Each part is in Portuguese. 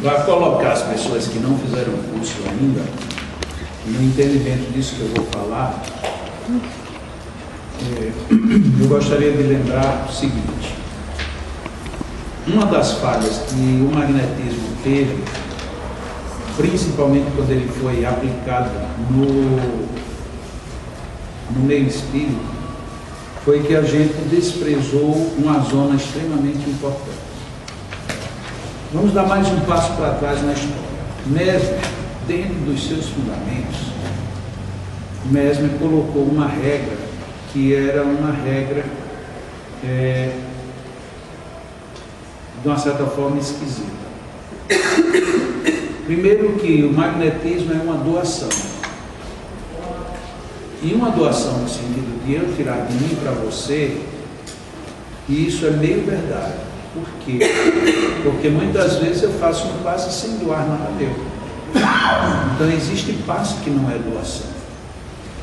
Para colocar as pessoas que não fizeram o curso ainda, no entendimento disso que eu vou falar, eu gostaria de lembrar o seguinte: uma das falhas que o magnetismo teve, principalmente quando ele foi aplicado no meio espírita, foi que a gente desprezou uma zona extremamente importante. Vamos dar mais um passo para trás na história. Mesmer, dentro dos seus fundamentos, Mesmer colocou uma regra que era uma regra de uma certa forma esquisita. Primeiro que o magnetismo é uma doação. E uma doação no sentido de eu tirar de mim para você, e isso é meio verdade. Por quê? Porque muitas vezes eu faço um passe sem doar nada meu. Então existe passe que não é doação.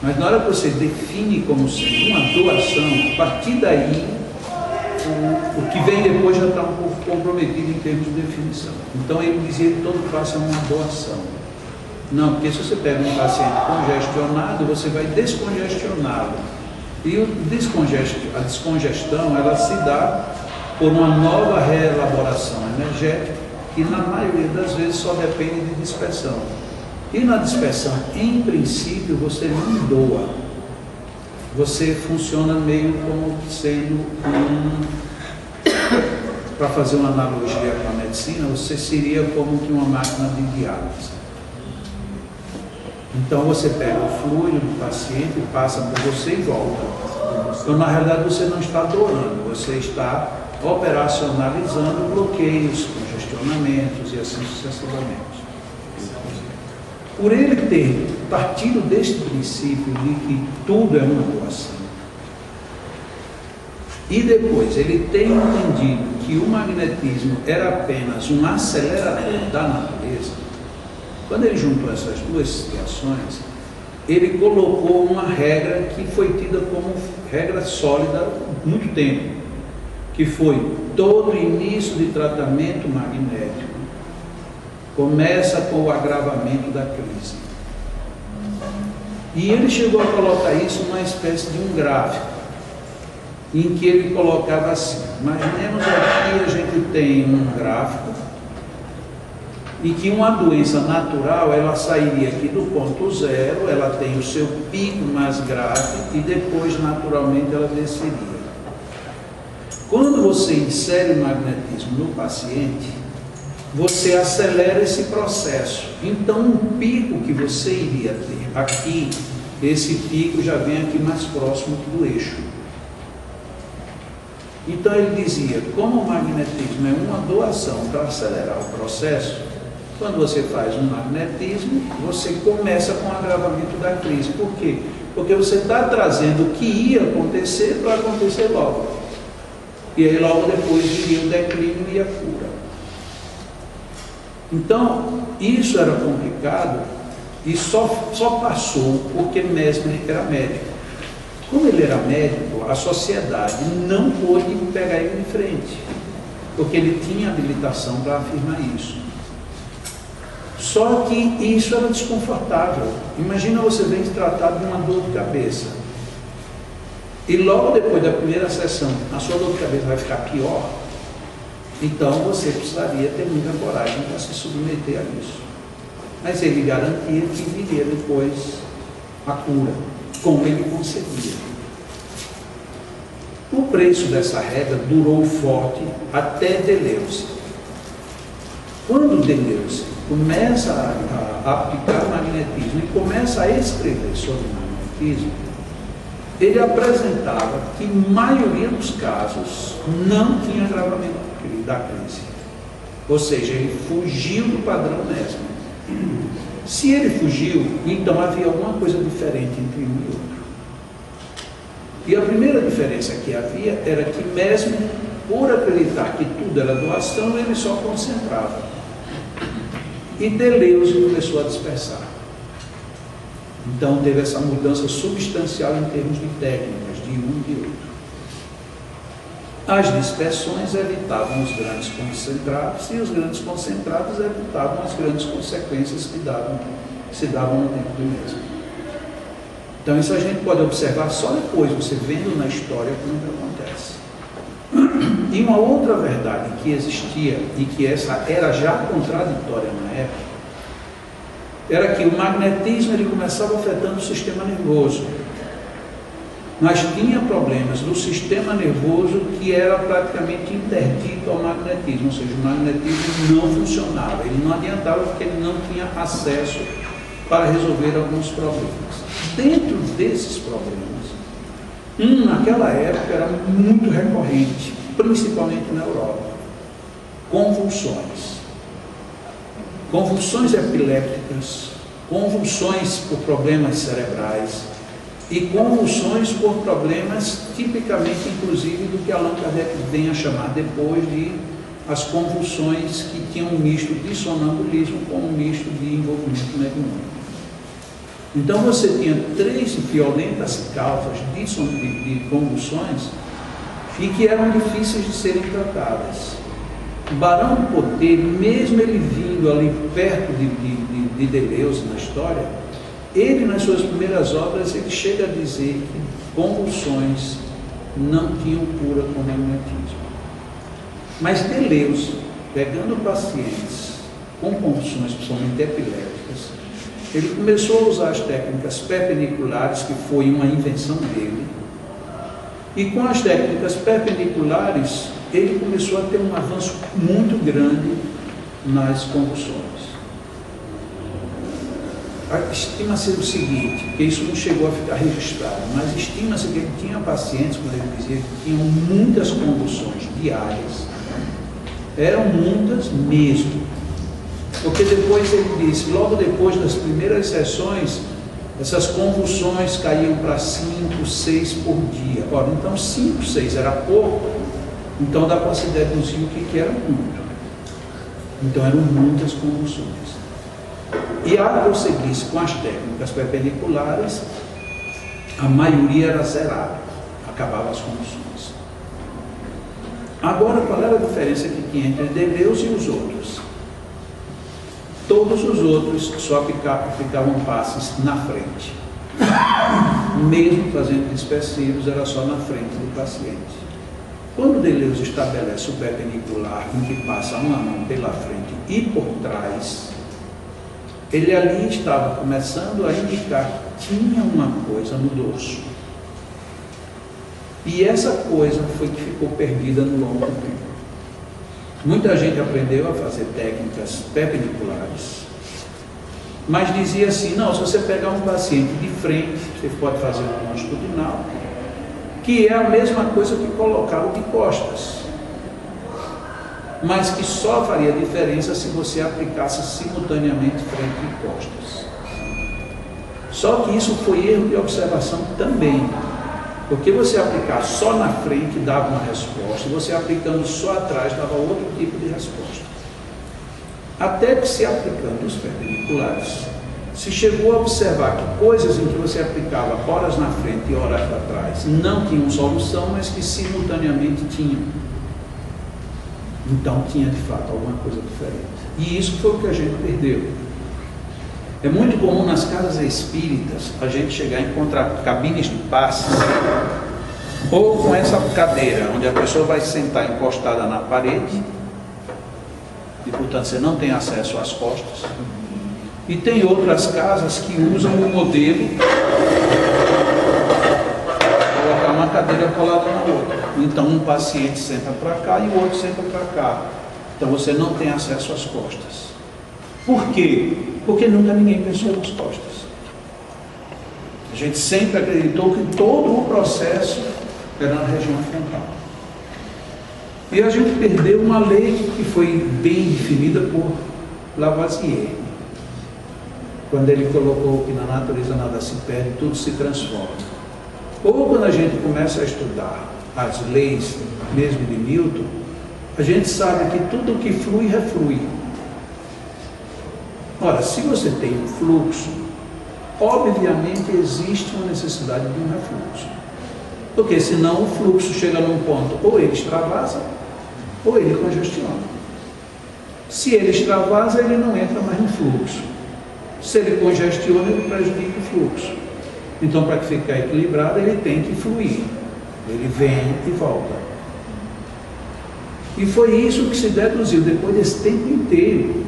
Mas na hora que você define como sendo uma doação, a partir daí, o que vem depois já está um pouco comprometido em termos de definição. Então ele dizia que todo passe é uma doação. Não, porque se você pega um paciente congestionado, você vai descongestioná-lo. E a descongestão, ela se dá por uma nova reelaboração energética, que na maioria das vezes só depende de dispersão. E na dispersão, em princípio, você não doa. Você funciona meio como sendo para fazer uma analogia com a medicina, você seria como que uma máquina de diálise. Então você pega o fluido do paciente, passa por você e volta. Então na realidade você não está doando, você está operacionalizando bloqueios, congestionamentos e assim sucessivamente. Por ele ter partido deste princípio de que tudo é uma doação, e depois ele tem entendido que o magnetismo era apenas um acelerador da natureza, quando ele juntou essas duas situações, ele colocou uma regra que foi tida como regra sólida há muito tempo, que foi: todo início de tratamento magnético começa com o agravamento da crise. E ele chegou a colocar isso numa espécie de um gráfico, em que ele colocava assim: imaginemos aqui a gente tem um gráfico, e que uma doença natural, ela sairia aqui do ponto zero, ela tem o seu pico mais grave, e depois naturalmente ela desceria. Quando você insere o magnetismo no paciente, você acelera esse processo. Então um pico que você iria ter aqui, esse pico já vem aqui mais próximo do eixo. Então ele dizia: como o magnetismo é uma doação para acelerar o processo, quando você faz um magnetismo, você começa com o agravamento da crise. Por quê? Porque você está trazendo o que ia acontecer para acontecer logo. E aí logo depois viria o declínio e a cura. Então, isso era complicado e só passou porque Mesmer era médico. Como ele era médico, a sociedade não pôde pegar ele de frente, porque ele tinha habilitação para afirmar isso. Só que isso era desconfortável. Imagina você vem se tratar de uma dor de cabeça, e logo depois da primeira sessão a sua dor de cabeça vai ficar pior. Então você precisaria ter muita coragem para se submeter a isso. Mas ele garantia que viria depois a cura, como ele concedia. O preço dessa regra durou forte até Deleuze. Quando Deleuze começa a aplicar o magnetismo e começa a escrever sobre o magnetismo, ele apresentava que a maioria dos casos não tinha agravamento da crise. Ou seja, ele fugiu do padrão Mesmer. Se ele fugiu, então havia alguma coisa diferente entre um e outro. E a primeira diferença que havia era que Mesmer, por acreditar que tudo era doação, ele só concentrava. E Deleuze começou a dispersar. Então teve essa mudança substancial em termos de técnicas, de um e de outro. As dispersões evitavam os grandes concentrados e os grandes concentrados evitavam as grandes consequências que se davam no tempo do mesmo. Então isso a gente pode observar só depois, você vendo na história como que acontece. E uma outra verdade que existia e que essa era já contraditória na época, era que o magnetismo ele começava afetando o sistema nervoso. Mas tinha problemas do sistema nervoso que era praticamente interdito ao magnetismo, ou seja, o magnetismo não funcionava, ele não adiantava porque ele não tinha acesso para resolver alguns problemas. Dentro desses problemas, naquela época era muito recorrente, principalmente na Europa, convulsões. Convulsões epilépticas, convulsões por problemas cerebrais, e convulsões por problemas tipicamente, inclusive, do que Allan Kardec vem a chamar depois de as convulsões que tinham um misto de sonambulismo com um misto de envolvimento mediúnico. Então você tinha 3 violentas causas de convulsões e que eram difíceis de serem tratadas. O Barão do Poder, mesmo ele vindo ali perto de Deleuze na história, ele, nas suas primeiras obras, ele chega a dizer que convulsões não tinham cura com magnetismo. Mas Deleuze, pegando pacientes com convulsões, principalmente epilépticas, ele começou a usar as técnicas perpendiculares, que foi uma invenção dele, e com as técnicas perpendiculares, ele começou a ter um avanço muito grande nas convulsões. Estima-se o seguinte, que isso não chegou a ficar registrado, mas estima-se que ele tinha pacientes, quando ele dizia, que tinham muitas convulsões diárias, eram muitas mesmo, porque depois ele disse, logo depois das primeiras sessões, essas convulsões caíam para 5, 6 por dia. Ora, então 5, 6 era pouco, então dá para se deduzir o que era muito. Então eram muitas convulsões. E ao prosseguir-se com as técnicas perpendiculares, a maioria era zerada, acabava as convulsões. Agora, qual era a diferença que tinha entre Deleuze e os outros? Todos os outros só ficavam passes na frente. Mesmo fazendo dispersivos, era só na frente do paciente. Quando Deleuze estabelece o perpendicular, em que passa uma mão pela frente e por trás, ele ali estava começando a indicar que tinha uma coisa no dorso. E essa coisa foi que ficou perdida no longo do tempo. Muita gente aprendeu a fazer técnicas perpendiculares, mas dizia assim, não, se você pegar um paciente de frente, você pode fazer um longitudinal, que é a mesma coisa que colocá-lo de costas, mas que só faria diferença se você aplicasse simultaneamente frente e costas. Só que isso foi erro de observação também, porque você aplicar só na frente dava uma resposta, e você aplicando só atrás dava outro tipo de resposta. Até que se aplicando os perpendiculares, se chegou a observar que coisas em que você aplicava horas na frente e horas atrás não tinham solução, mas que simultaneamente tinham. Então tinha de fato alguma coisa diferente. E isso foi o que a gente perdeu. É muito comum nas casas espíritas a gente chegar a encontrar cabines de passes, ou com essa cadeira, onde a pessoa vai sentar encostada na parede, e portanto você não tem acesso às costas. E tem outras casas que usam o modelo, colocar uma cadeira colada na outra. Então um paciente senta para cá e o outro senta para cá. Então você não tem acesso às costas. Por quê? Porque nunca ninguém pensou nas costas. A gente sempre acreditou que todo o processo era na região frontal. E a gente perdeu uma lei que foi bem definida por Lavoisier, quando ele colocou que na natureza nada se perde, tudo se transforma. Ou quando a gente começa a estudar as leis mesmo de Newton, a gente sabe que tudo que flui, reflui. Ora, se você tem um fluxo, obviamente existe uma necessidade de um refluxo. Porque senão o fluxo chega num ponto, ou ele extravasa, ou ele congestiona. Se ele extravasa, ele não entra mais no fluxo. Se ele congestiona, ele prejudica o fluxo. Então, para ficar equilibrado, ele tem que fluir. Ele vem e volta. E foi isso que se deduziu depois desse tempo inteiro.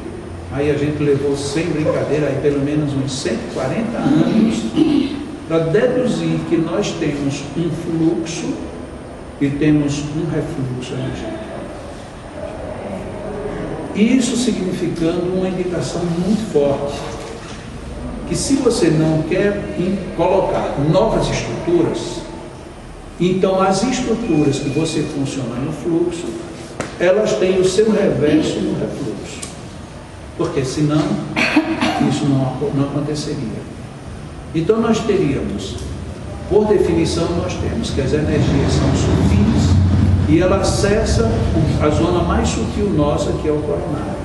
Aí a gente levou, sem brincadeira, aí pelo menos uns 140 anos para deduzir que nós temos um fluxo e temos um refluxo energético. Isso significando uma indicação muito forte, que se você não quer colocar novas estruturas, então as estruturas que você funciona no fluxo, elas têm o seu reverso no refluxo, porque senão isso não aconteceria. Então nós teríamos, por definição nós temos que as energias são sutis e ela acessa a zona mais sutil nossa, que é o coronário.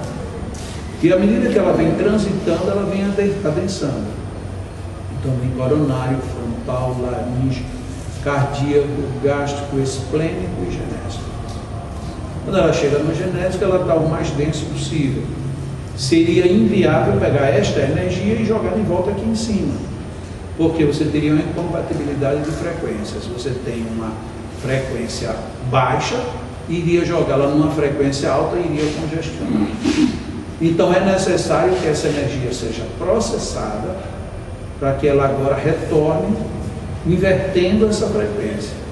E à medida que ela vem transitando, ela vem adensando. Então vem coronário, frontal, laríngeo, cardíaco, gástrico, esplênico e genésico. Quando ela chega no genésico, ela está o mais denso possível. Seria inviável pegar esta energia e jogar de volta aqui em cima, porque você teria uma incompatibilidade de frequências. Você tem uma frequência baixa, iria jogá-la numa frequência alta e iria congestionar. Então é necessário que essa energia seja processada para que ela agora retorne, invertendo essa frequência.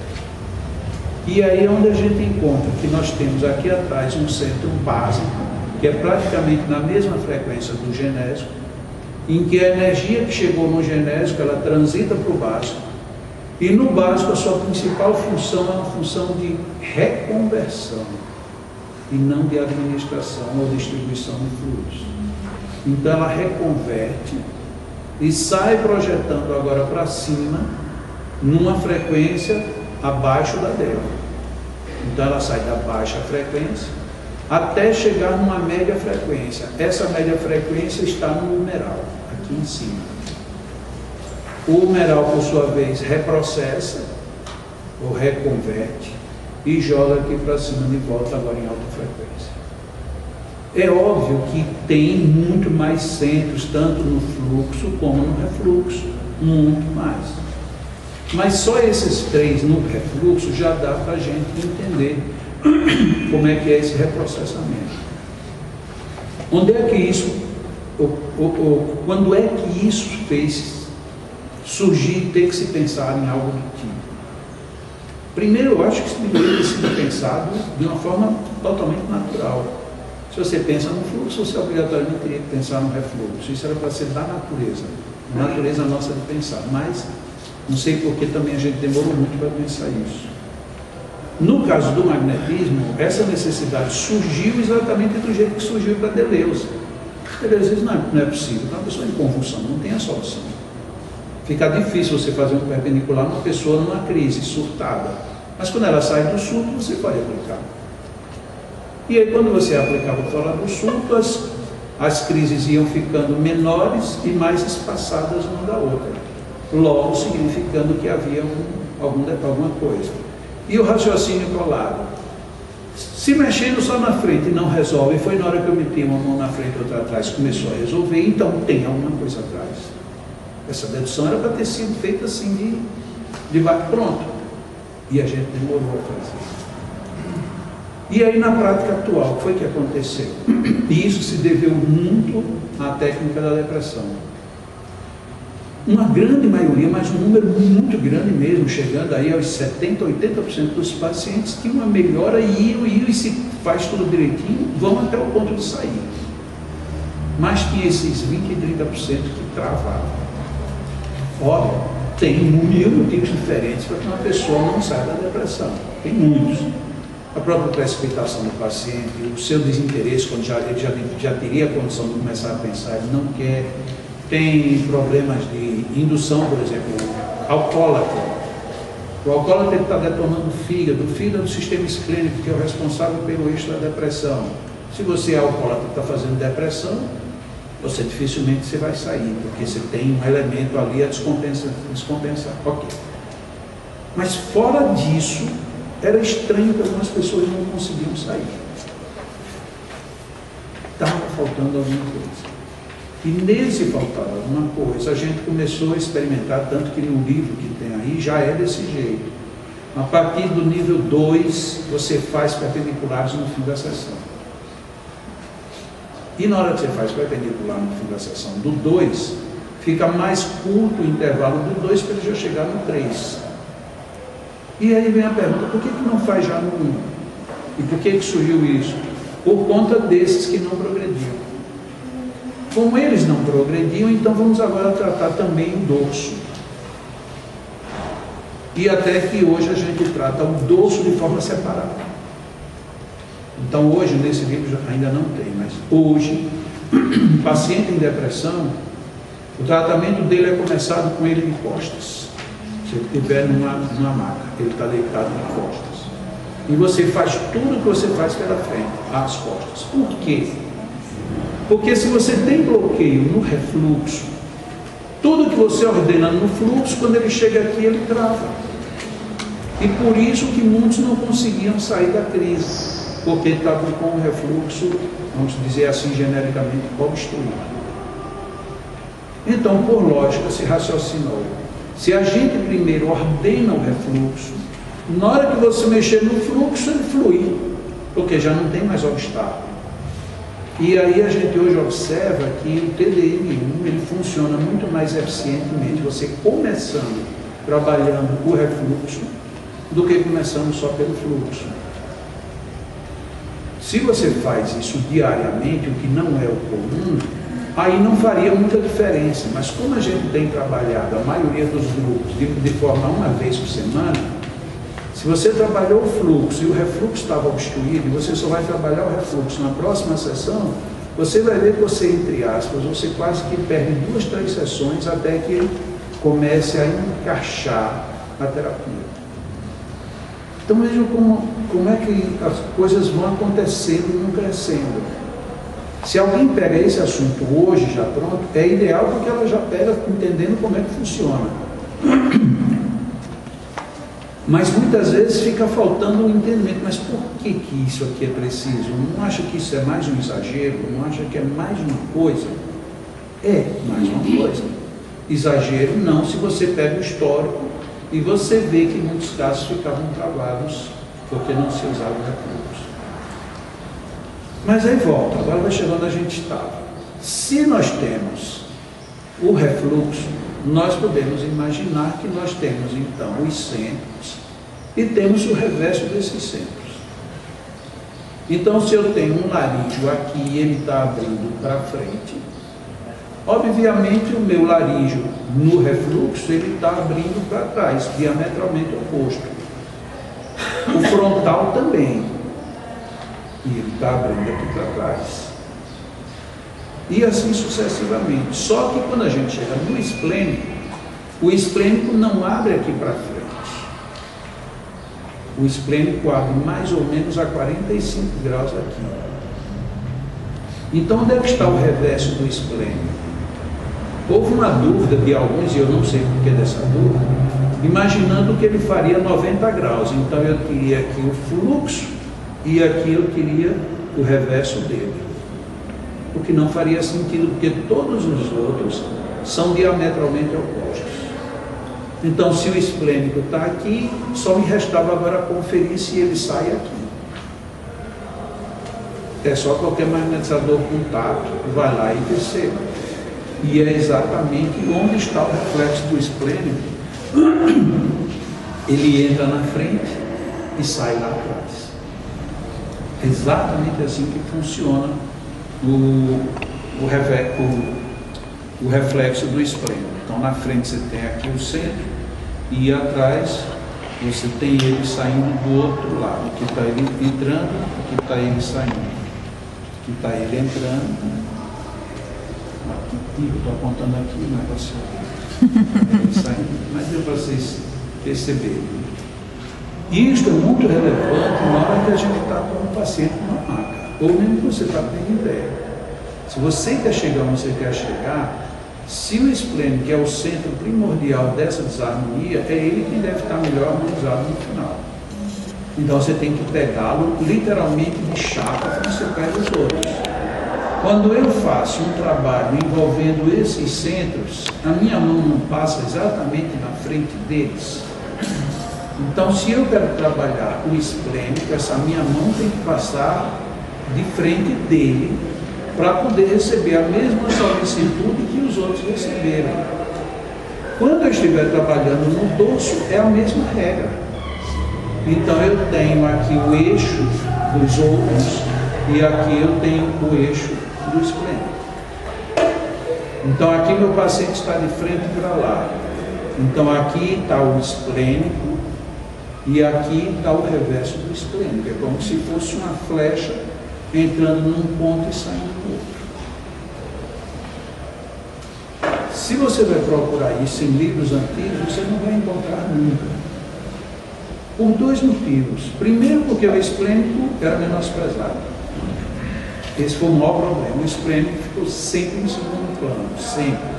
E aí é onde a gente encontra que nós temos aqui atrás um centro básico, que é praticamente na mesma frequência do genésico, em que a energia que chegou no genésico, ela transita para o básico, e no básico a sua principal função é uma função de reconversão, e não de administração ou distribuição de fluidos. Então ela reconverte e sai projetando agora para cima, numa frequência abaixo da dela. Então ela sai da baixa frequência até chegar numa média frequência. Essa média frequência está no humeral, aqui em cima. O humeral, por sua vez, reprocessa ou reconverte e joga aqui para cima de volta, agora em alta frequência. É óbvio que tem muito mais centros, tanto no fluxo como no refluxo, muito mais. Mas só esses três no refluxo já dá para a gente entender como é que é esse reprocessamento. Onde é que isso, quando é que isso fez surgir, ter que se pensar em algo do tipo? Primeiro, eu acho que isso deveria ter sido pensado de uma forma totalmente natural. Se você pensa no fluxo, você obrigatoriamente teria que pensar no refluxo. Isso era para ser da natureza, a natureza nossa de pensar. Mas não sei porque também a gente demorou muito para pensar isso. No caso do magnetismo, essa necessidade surgiu exatamente do jeito que surgiu para Deleuze. Deleuze diz, não é possível, uma pessoa em convulsão não tem a solução. Fica difícil você fazer um perpendicular numa pessoa numa crise surtada. Mas quando ela sai do surto, você pode aplicar. E aí quando você aplicava fora do surto, as crises iam ficando menores e mais espaçadas uma da outra. Logo significando que havia alguma coisa. E o raciocínio colado, se mexendo só na frente e não resolve, foi na hora que eu meti uma mão na frente e outra atrás, começou a resolver, então tem alguma coisa atrás. Essa dedução era para ter sido feita assim de bate-pronto, e a gente demorou a fazer. E aí na prática atual, o que foi que aconteceu? E isso se deveu muito à técnica da depressão. Uma grande maioria, mas um número muito grande mesmo, chegando aí aos 70%, 80% dos pacientes tinham uma melhora e iam, e se faz tudo direitinho, vão até o ponto de sair. Mas tinha esses 20% e 30% que travavam. Olha, tem mil motivos diferentes para que uma pessoa não saia da depressão. Tem muitos. A própria precipitação do paciente, o seu desinteresse, quando ele já teria a condição de começar a pensar, ele não quer. Tem problemas de indução, por exemplo, alcoólatra. O alcoólatra está detonando o fígado é o sistema esclênico, que é o responsável pelo eixo da depressão. Se você é alcoólatra e está fazendo depressão, você dificilmente você vai sair, porque você tem um elemento ali a descompensar. Ok. Mas fora disso, era estranho que algumas pessoas não conseguiam sair. Estava faltando alguma coisa. E nesse faltar alguma coisa, a gente começou a experimentar, tanto que no livro que tem aí já é desse jeito. A partir do nível 2, você faz perpendiculares no fim da sessão. E na hora que você faz perpendicular no fim da sessão do 2, fica mais curto o intervalo do 2 para ele já chegar no 3. E aí vem a pergunta, por que não faz já no 1? E por que surgiu isso? Por conta desses que não progrediam. Como eles não progrediam, então vamos agora tratar também o dorso. E até que hoje a gente trata o dorso de forma separada. Então hoje, nesse livro ainda não tem, mas hoje, paciente em depressão, o tratamento dele é começado com ele de costas. Se ele estiver numa maca, ele está deitado de costas. E você faz tudo o que você faz pela frente, às costas. Por quê? Porque se você tem bloqueio no refluxo, tudo que você ordena no fluxo, quando ele chega aqui, ele trava. E por isso que muitos não conseguiam sair da crise, porque estavam com o refluxo, vamos dizer assim genericamente, obstruído. Então, por lógica, se raciocinou. Se a gente primeiro ordena o refluxo, na hora que você mexer no fluxo, ele flui, porque já não tem mais obstáculo. E aí a gente hoje observa que o TDM1 ele funciona muito mais eficientemente, você começando trabalhando o refluxo, do que começando só pelo fluxo. Se você faz isso diariamente, o que não é o comum, aí não faria muita diferença. Mas como a gente tem trabalhado a maioria dos grupos de forma uma vez por semana, se você trabalhou o fluxo e o refluxo estava obstruído, e você só vai trabalhar o refluxo na próxima sessão, você vai ver que você, entre aspas, você quase que perde 2, 3 sessões até que comece a encaixar a terapia. Então vejam como é que as coisas vão acontecendo e vão crescendo. Se alguém pega esse assunto hoje já pronto, é ideal porque ela já pega entendendo como é que funciona. Mas muitas vezes fica faltando um entendimento. Mas por que isso aqui é preciso? Não acha que isso é mais um exagero? Não acha que é mais uma coisa? É mais uma coisa. Exagero não, se você pega o histórico e você vê que em muitos casos ficavam travados porque não se usava o refluxo. Mas aí volta, agora vai chegando onde a gente estava. Se nós temos o refluxo, nós podemos imaginar que nós temos então os centros e temos o reverso desses centros. Então, se eu tenho um laríngeo aqui e ele está abrindo para frente, obviamente o meu laríngeo no refluxo ele está abrindo para trás, diametralmente oposto. O frontal também. E ele está abrindo aqui para trás. E assim sucessivamente. Só que quando a gente chega no esplênico, o esplênico não abre aqui para frente. O esplênico abre mais ou menos a 45 graus aqui. Então, onde é que está o reverso do esplênico? Houve uma dúvida de alguns, e eu não sei por que dessa dúvida, imaginando que ele faria 90 graus. Então, eu queria aqui o fluxo e aqui eu queria o reverso dele. O que não faria sentido, porque todos os outros são diametralmente opostos. Então, se o esplênico está aqui, só me restava agora conferir se ele sai aqui. É só qualquer magnetizador com tato, vai lá e perceba. E é exatamente onde está o reflexo do esplênico. Ele entra na frente e sai lá atrás. É exatamente assim que funciona o reflexo do esplênico. Então, na frente você tem aqui o centro e atrás você tem ele saindo do outro lado. Aqui está ele entrando, aqui está ele saindo. Aqui está ele entrando. Eu estou apontando aqui, não é para você ver. Mas deu para vocês perceberem. Isto é muito relevante na hora que a gente está com um paciente numa maca, ou mesmo que você está tendo ideia. Se você quer chegar onde você quer chegar, Se o esplênico, que é o centro primordial dessa desarmonia, é ele que deve estar melhor harmonizado no final. Então você tem que pegá-lo literalmente de chapa como você pega os outros. Quando eu faço um trabalho envolvendo esses centros, a minha mão não passa exatamente na frente deles. Então, se eu quero trabalhar o esplênico, essa minha mão tem que passar de frente dele para poder receber a mesma solicitude que os outros receberam. Quando eu estiver trabalhando no dorso, é a mesma regra. Então, eu tenho aqui o eixo dos outros e aqui eu tenho o eixo do esplênico. Então, aqui meu paciente está de frente para lá. Então, aqui está o esplênico e aqui está o reverso do esplênico. É como se fosse uma flecha entrando num ponto e saindo do outro. Se você vai procurar isso em livros antigos, você não vai encontrar nunca. Por dois motivos. Primeiro, porque o esplênico era menosprezado. Esse foi o maior problema. O esplênico ficou sempre em segundo plano, sempre.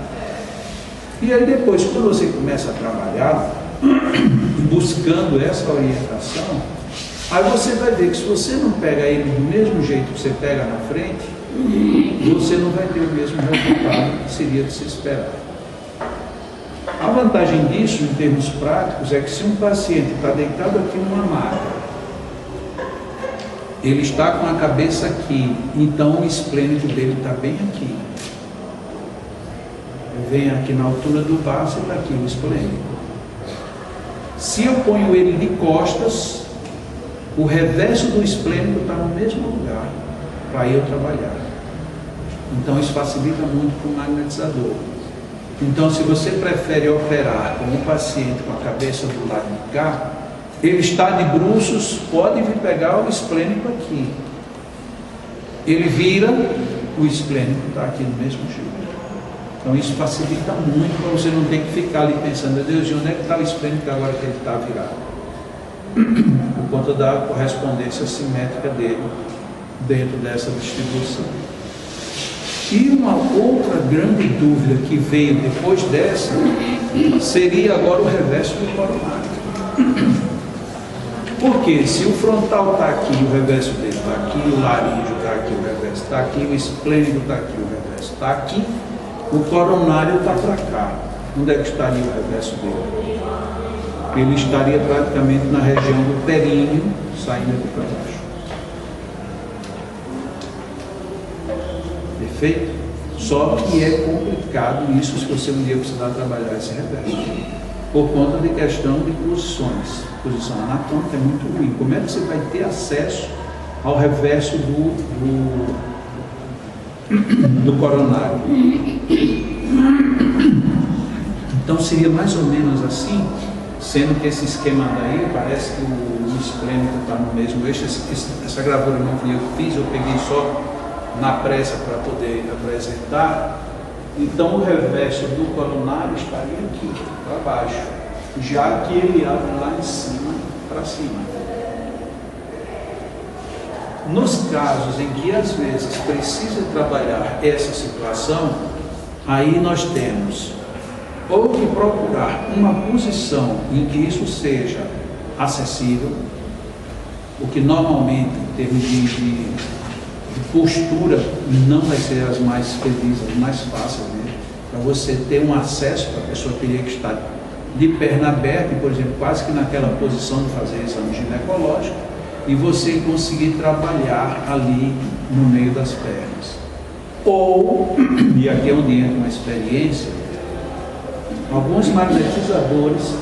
E aí depois, quando você começa a trabalhar, buscando essa orientação, aí você vai ver que se você não pega ele do mesmo jeito que você pega na frente, você não vai ter o mesmo resultado que seria de se esperar. A vantagem disso, em termos práticos, é que se um paciente está deitado aqui numa maca, ele está com a cabeça aqui, então o esplênico dele está bem aqui. Vem aqui na altura do baço e está aqui o esplênico. Se eu ponho ele de costas, o reverso do esplênico está no mesmo lugar para eu trabalhar. Então isso facilita muito para o magnetizador. Então, se você prefere operar com o paciente com a cabeça do lado de cá, ele está de bruços, pode vir pegar o esplênico aqui. Ele vira, o esplênico está aqui do mesmo jeito. Então isso facilita muito para você não ter que ficar ali pensando, meu Deus, de onde é que está o esplênico agora que ele está virado? Por conta da correspondência simétrica dele dentro dessa distribuição. E uma outra grande dúvida que veio depois dessa seria agora o reverso do coronário. Porque se o frontal está aqui, o reverso dele está aqui, o laríngeo está aqui, o reverso está aqui, o esplênico está aqui, o reverso está aqui, o coronário está para cá. Onde é que estaria o reverso dele? Ele estaria praticamente na região do períneo, saindo aqui para baixo. Perfeito? Só que é complicado isso se você um dia precisar trabalhar esse reverso. Por conta de questão de posições. Posição anatômica é muito ruim. Como é que você vai ter acesso ao reverso do coronário? Então seria mais ou menos assim, sendo que esse esquema daí parece que o esplênico está no mesmo eixo. Essa gravura não fui eu que fiz, eu peguei só na pressa para poder apresentar. Então o reverso do coronário estaria aqui, para baixo, já que ele abre lá em cima, para cima. Nos casos em que às vezes precisa trabalhar essa situação, aí nós temos ou que procurar uma posição em que isso seja acessível, o que normalmente em termos de postura não vai ser as mais felizes, as mais fáceis mesmo, para você ter um acesso para a pessoa teria que estar de perna aberta, por exemplo, quase que naquela posição de fazer exame ginecológico, e você conseguir trabalhar ali no meio das pernas. Ou, e aqui é onde entra uma experiência, alguns magnetizadores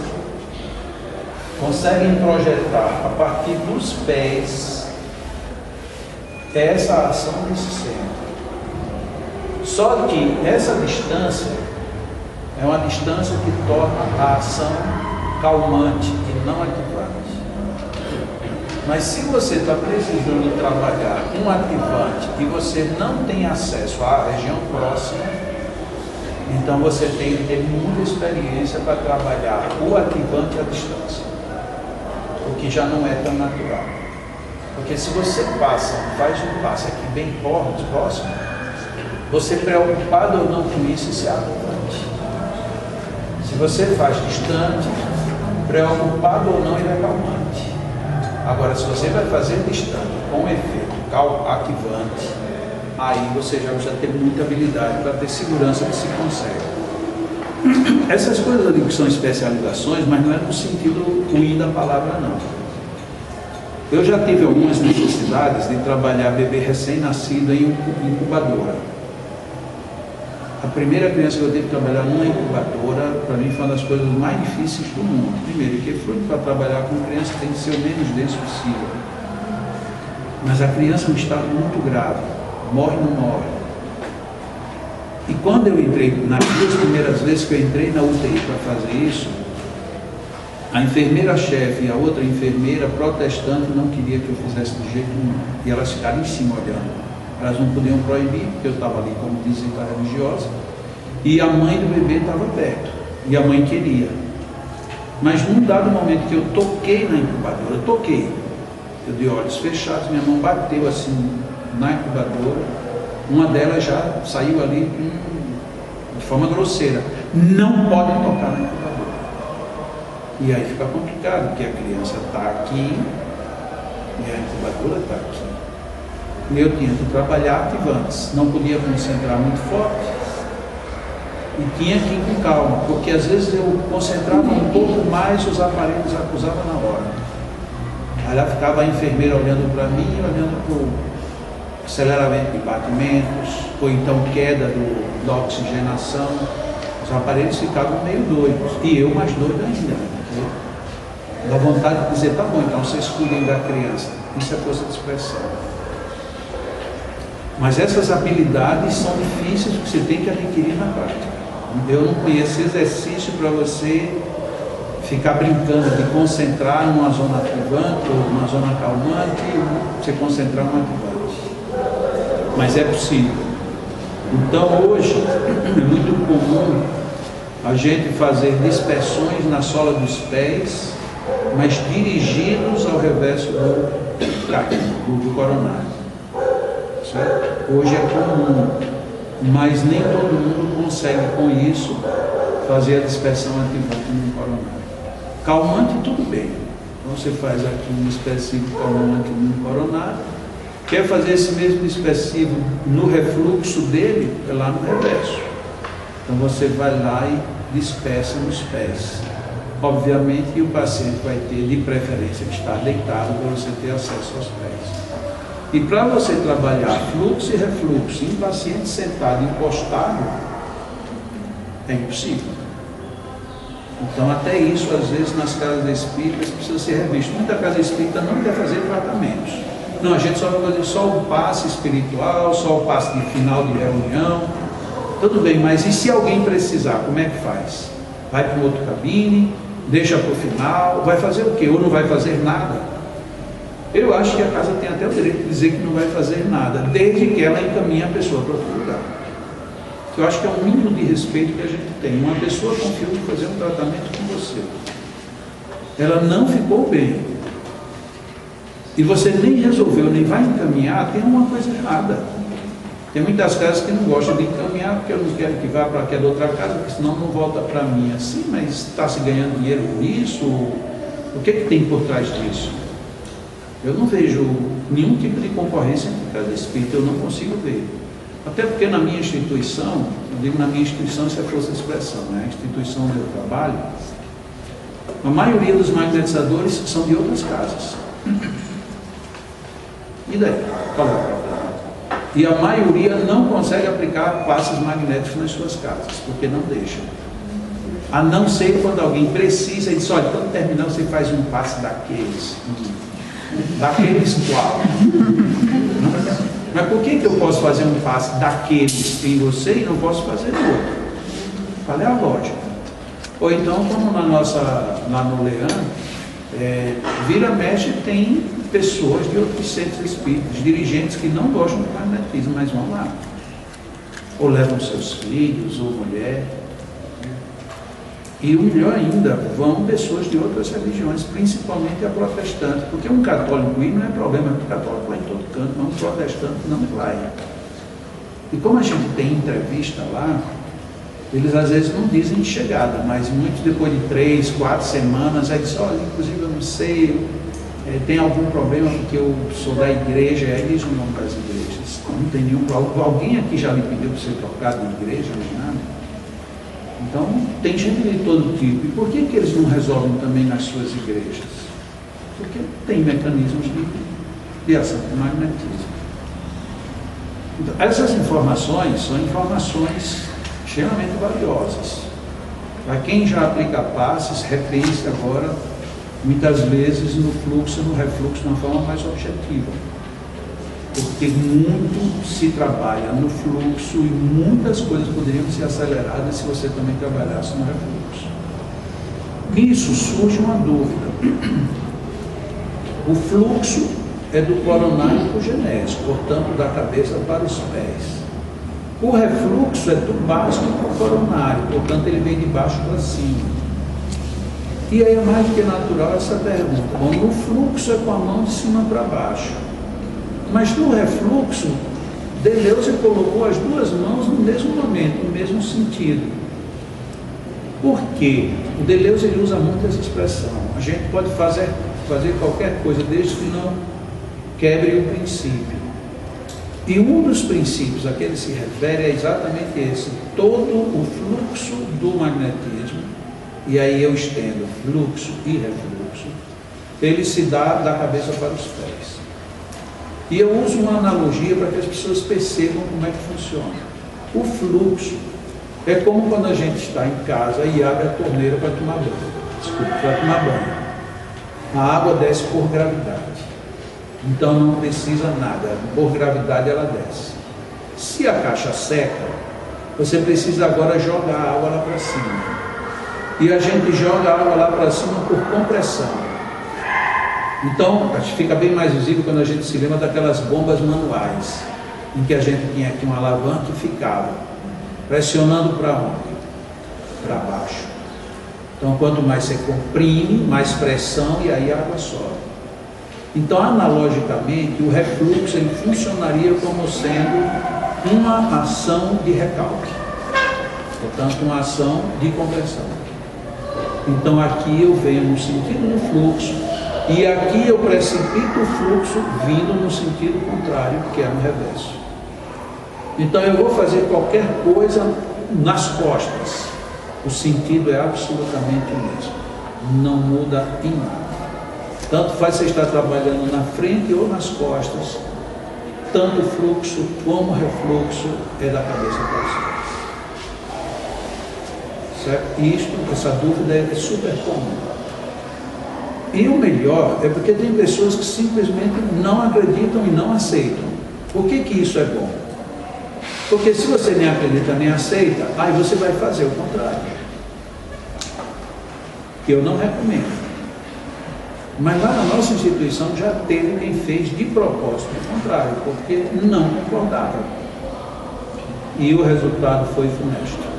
conseguem projetar a partir dos pés essa ação desse centro. Só que essa distância é uma distância que torna a ação calmante e não ativante. Mas se você está precisando trabalhar um ativante e você não tem acesso à região próxima, então você tem que ter muita experiência para trabalhar o ativante à distância, o que já não é tão natural. Porque se você faz um passe aqui bem próximo, você preocupado ou não com isso, se ativa. você faz distante, preocupado ou não, ele é calmante. Agora, se você vai fazer distante com efeito ativante, aí você já precisa ter muita habilidade para ter segurança que se consegue. Essas coisas ali que são especializações, mas não é no sentido ruim da palavra, não. Eu já tive algumas necessidades de trabalhar bebê recém-nascido em incubadora. A primeira criança que eu tive que trabalhar numa incubadora, para mim foi uma das coisas mais difíceis do mundo. Primeiro, porque fruto para trabalhar com criança tem que ser o menos denso possível. Mas a criança é um estado muito grave, morre ou não morre. E quando eu entrei, nas 2 primeiras vezes que eu entrei na UTI para fazer isso, a enfermeira-chefe e a outra enfermeira protestante não queria que eu fizesse de jeito nenhum. E elas ficaram em cima olhando. Elas não podiam proibir, porque eu estava ali como visita religiosa, e a mãe do bebê estava perto, e a mãe queria. Mas num dado momento que eu toquei na incubadora, eu de olhos fechados, minha mão bateu assim na incubadora, uma delas já saiu ali de forma grosseira: não pode tocar na incubadora. E aí fica complicado, porque a criança está aqui e a incubadora está aqui. E eu tinha que trabalhar ativantes, não podia concentrar muito forte e tinha que ir com calma, porque às vezes eu concentrava um pouco mais, os aparelhos acusavam na hora. Aí lá ficava a enfermeira olhando para mim, olhando para o aceleramento de batimentos, ou então queda da oxigenação. Os aparelhos ficavam meio doidos, e eu mais doido ainda. Dá vontade de dizer: tá bom, então vocês cuidem da criança. Isso é força de expressão. Mas essas habilidadades são difíceis, que você tem que adquirir na prática. Eu não conheço exercício para você ficar brincando de concentrar numa zona ativante ou numa zona calmante e você concentrar numa ativante. Mas é possível. Então hoje é muito comum a gente fazer dispersões na sola dos pés, mas dirigidos ao reverso do coronário. Certo? Hoje é comum, mas nem todo mundo consegue com isso fazer a dispersão ativante no coronário. Calmante, tudo bem. Então você faz aqui um expressivo calmante no coronário. Quer fazer esse mesmo expressivo no refluxo dele? É lá no reverso. Então você vai lá e dispersa nos pés. Obviamente o paciente vai ter de preferência que estar deitado para você ter acesso aos pés. E para você trabalhar fluxo e refluxo em paciente sentado, encostado, é impossível. Então até isso, às vezes, nas casas espíritas precisa ser revisto. Muita casa espírita não quer fazer tratamentos. Não, a gente só vai fazer só o passe espiritual, só o passe de final de reunião. Tudo bem, mas e se alguém precisar, como é que faz? Vai para um outro cabine, deixa para o final, vai fazer o quê? Ou não vai fazer nada? Eu acho que a casa tem até o direito de dizer que não vai fazer nada, desde que ela encaminhe a pessoa para outro lugar. Eu acho que é um mínimo de respeito que a gente tem. Uma pessoa confiou em fazer um tratamento com você. Ela não ficou bem. E você nem resolveu, nem vai encaminhar, tem uma coisa errada. Tem muitas casas que não gostam de encaminhar, porque eu não quero que vá para aquela outra casa, porque senão não volta para mim. Assim, mas está se ganhando dinheiro com isso? O que tem por trás disso? Eu não vejo nenhum tipo de concorrência entre casa espírita, eu não consigo ver. Até porque na minha instituição, eu digo na minha instituição, isso é força de expressão, né? A instituição onde eu trabalho, a maioria dos magnetizadores são de outras casas. E daí? Qual é o problema? E a maioria não consegue aplicar passes magnéticos nas suas casas, porque não deixam. A não ser quando alguém precisa e diz: olha, quando terminar você faz um passe daqueles. Daqueles qual? Mas por que eu posso fazer um passe daqueles em você e não posso fazer no outro? Qual é a lógica? Ou então, como lá no Leão, vira mexe, tem pessoas de outros centros espíritas, dirigentes que não gostam do magnetismo, mas vão lá. Ou levam seus filhos, ou mulher. E o melhor ainda, vão pessoas de outras religiões, principalmente a protestante, porque um católico ir não é problema, porque o católico vai em todo canto, mas um protestante não vai. E como a gente tem entrevista lá, eles às vezes não dizem de chegada, mas muitos depois de 3, 4 semanas, aí dizem, olha, inclusive eu não sei, tem algum problema porque eu sou da igreja, aí eles não vão para as igrejas. Não tem nenhum problema. Alguém aqui já lhe pediu para você trocar de igreja, nem nada? Então, tem gente de todo tipo. E por que eles não resolvem também nas suas igrejas? Porque tem mecanismos de ação de magnetismo. Então, essas informações são informações extremamente valiosas. Para quem já aplica passes, refere-se agora, muitas vezes, no fluxo e no refluxo de uma forma mais objetiva. Porque muito se trabalha no fluxo e muitas coisas poderiam ser aceleradas se você também trabalhasse no refluxo. Nisso surge uma dúvida. O fluxo é do coronário para o genésio, portanto, da cabeça para os pés. O refluxo é do básico para o coronário, portanto, ele vem de baixo para cima. E aí é mais do que natural essa pergunta. Bom, no fluxo é com a mão de cima para baixo. Mas no refluxo, Deleuze colocou as duas mãos no mesmo momento, no mesmo sentido. Por quê? O Deleuze ele usa muito essa expressão. A gente pode fazer qualquer coisa, desde que não quebre o princípio. E um dos princípios a que ele se refere é exatamente esse. Todo o fluxo do magnetismo, e aí eu estendo fluxo e refluxo, ele se dá da cabeça para os pés. E eu uso uma analogia para que as pessoas percebam como é que funciona. O fluxo é como quando a gente está em casa e abre a torneira para tomar banho. Desculpa, para tomar banho. A água desce por gravidade. Então não precisa nada. Por gravidade ela desce. Se a caixa seca, você precisa agora jogar a água lá para cima. E a gente joga a água lá para cima por compressão. Então, fica bem mais visível quando a gente se lembra daquelas bombas manuais, em que a gente tinha aqui uma alavanca e ficava pressionando para onde? Para baixo. Então, quanto mais você comprime, mais pressão e aí a água sobe. Então, analogicamente, o refluxo ele funcionaria como sendo uma ação de recalque, portanto, uma ação de compressão. Então, aqui eu venho no sentido do fluxo, e aqui eu precipito o fluxo vindo no sentido contrário, que é no reverso. Então eu vou fazer qualquer coisa nas costas. O sentido é absolutamente o mesmo. Não muda em nada. Tanto faz você estar trabalhando na frente ou nas costas. Tanto o fluxo como o refluxo é da cabeça para os pés. Certo? Essa dúvida é super comum. E o melhor é porque tem pessoas que simplesmente não acreditam e não aceitam. Por que isso é bom? Porque se você nem acredita nem aceita, aí você vai fazer o contrário. Que eu não recomendo. Mas lá na nossa instituição já teve quem fez de propósito o contrário, porque não concordava. E o resultado foi funesto.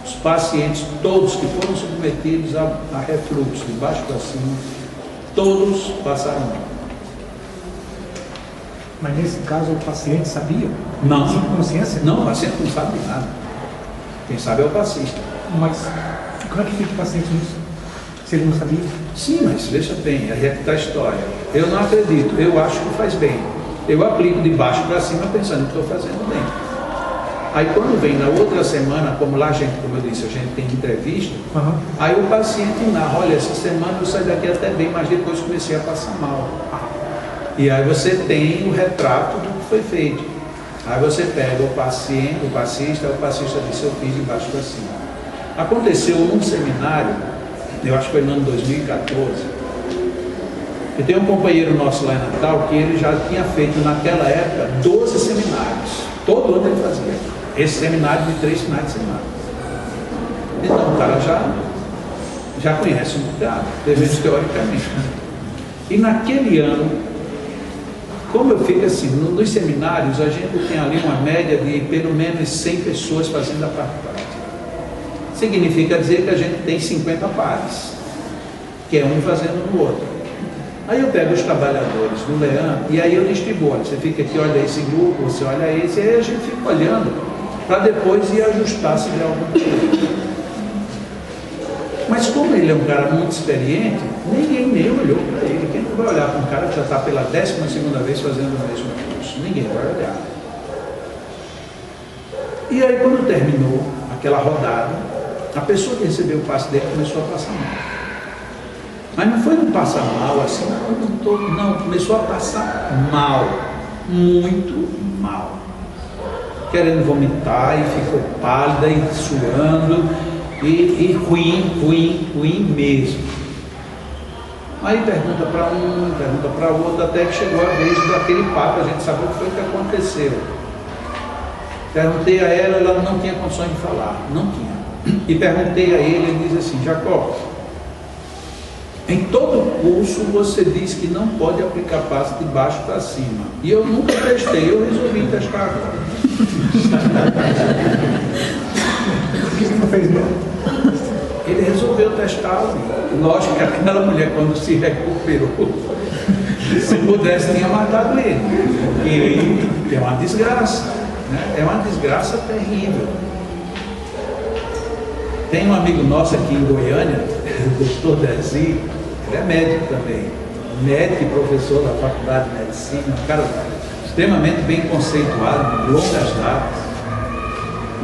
Os pacientes, todos que foram submetidos a refluxo de baixo para cima, todos passaram mal. Mas nesse caso o paciente sabia? Não. Sem consciência? Não, o paciente não sabe de nada. Quem sabe é o passista. Mas como é que fica o paciente nisso? Se ele não sabia? Sim, mas veja bem, aí é que está a história. Eu não acredito, eu acho que faz bem. Eu aplico de baixo para cima pensando que estou fazendo bem. Aí quando vem na outra semana, como lá, como eu disse, a gente tem entrevista, aí o paciente narra, olha, essa semana eu saí daqui até bem, mas depois comecei a passar mal. E aí você tem o retrato do que foi feito. Aí você pega o paciente, o passista disse, eu fiz de baixo para cima. Aconteceu num seminário, eu acho que foi no ano 2014, e tem um companheiro nosso lá em Natal que ele já tinha feito naquela época 12 seminários. Todo ano ele fazia. Esse seminário de 3 finais de semana. Então o cara já conhece um bocado, pelo menos teoricamente. E naquele ano, como eu fico assim, nos seminários a gente tem ali uma média de pelo menos 100 pessoas fazendo a parte prática. Significa dizer que a gente tem 50 pares, que é um fazendo no outro. Aí eu pego os trabalhadores do Leandro e aí eu distribuo. Você fica aqui, olha esse grupo, você olha esse, e aí a gente fica olhando para depois ir ajustar se der alguma coisa. Mas como ele é um cara muito experiente, ninguém nem olhou para ele. Quem não vai olhar para um cara que já está pela 12ª vez fazendo o mesmo curso? Ninguém vai olhar. E aí, quando terminou aquela rodada, a pessoa que recebeu o passe dele começou a passar mal. Mas não foi um passar mal assim, não, começou a passar mal, muito mal. Querendo vomitar e ficou pálida e suando e ruim mesmo. Aí pergunta para um, pergunta para outro, até que chegou a vez daquele papo, a gente sabe o que foi que aconteceu. Perguntei a ela, ela não tinha condições de falar, não tinha. E perguntei a ele diz assim: Jacó, em todo curso você diz que não pode aplicar passe de baixo para cima. E eu nunca testei, eu resolvi testar agora. Por que você não fez mesmo? Ele resolveu testar. Lógico que aquela mulher, quando se recuperou, se pudesse, tinha matado ele. Porque é uma desgraça, né? É uma desgraça terrível. Tem um amigo nosso aqui em Goiânia, o doutor Desi, ele é médico também, médico e professor da Faculdade de Medicina, um cara extremamente bem conceituado, de longas datas.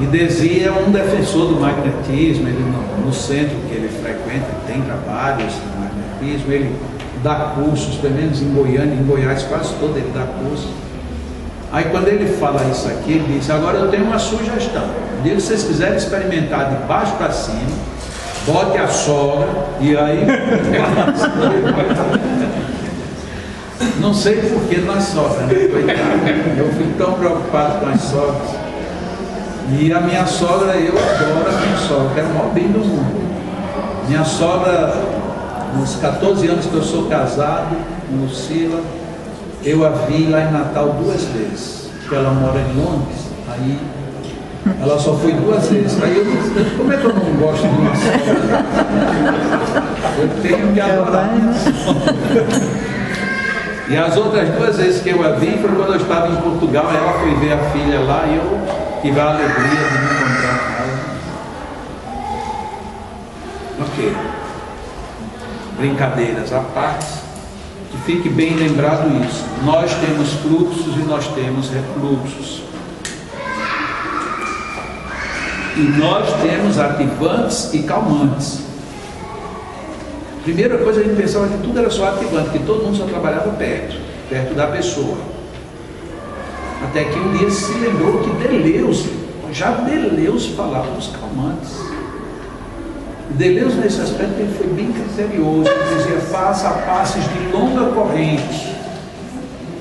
E Desi é um defensor do magnetismo. Ele no centro que ele frequenta, tem trabalhos de magnetismo, ele dá cursos, pelo menos em Goiânia, em Goiás, quase todo ele dá curso. Aí quando ele fala isso aqui, ele diz: agora eu tenho uma sugestão. Um dia que vocês quiserem experimentar de baixo para cima, bote a sogra e aí. Não sei por que na sogra, né? Coitado. Eu fico tão preocupado com as sogras. E a minha sogra, eu adoro a minha sogra, que é o maior bem do mundo. Minha sogra, nos 14 anos que eu sou casado com Lucila, eu a vi lá em Natal 2 vezes, porque ela mora em Londres, aí ela só foi 2 vezes. Aí eu como é que eu não gosto de uma sogra? Eu tenho que adorar minha sogra. E as outras 2 vezes que eu a vi foi quando eu estava em Portugal. Ela foi ver a filha lá e eu tive a alegria de me encontrar com ela. Ok. Brincadeiras à parte, que fique bem lembrado isso. Nós temos fluxos e nós temos refluxos. E nós temos ativantes e calmantes. Primeira coisa, a gente pensava que tudo era só ativante, que todo mundo só trabalhava perto da pessoa. Até que um dia se lembrou que Deleuze, já Deleuze falava dos calmantes. Deleuze, nesse aspecto, ele foi bem criterioso. Ele dizia: faça passes de longa corrente,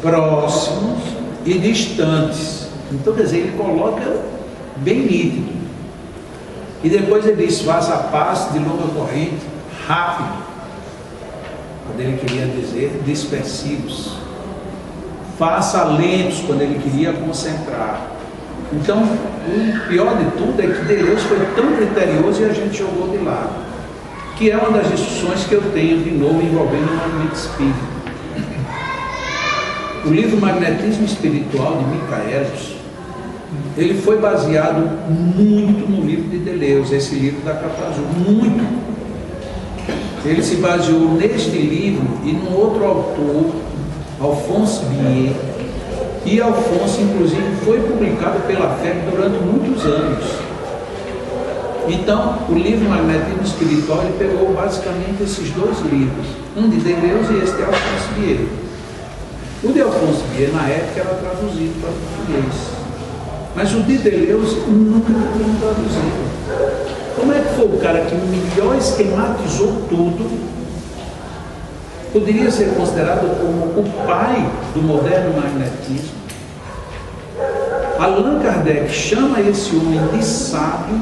próximos e distantes. Então, quer dizer, ele coloca bem nítido. E depois ele diz: faça passes de longa corrente, rápido. Quando ele queria dizer dispersivos. Faça lentos, quando ele queria concentrar. Então, o pior de tudo é que Deus foi tão criterioso e a gente jogou de lado. Que é uma das discussões que eu tenho de novo envolvendo o magnetismo espírita. O livro Magnetismo Espiritual de Michaelis, ele foi baseado muito no livro de Deleuze, esse livro da capa azul, muito. Ele se baseou neste livro e num outro autor, Alphonse Binet, e Alphonse, inclusive, foi publicado pela FEB durante muitos anos. Então, o livro Magnetismo Espiritual, ele pegou basicamente esses 2 livros, um de Deleuze e esse de Alphonse Binet. O de Alphonse Binet, na época, era traduzido para o português, mas o de Deleuze nunca foi traduzido. Como é que foi o cara que melhor esquematizou tudo? Poderia ser considerado como o pai do moderno magnetismo. Allan Kardec chama esse homem de sábio.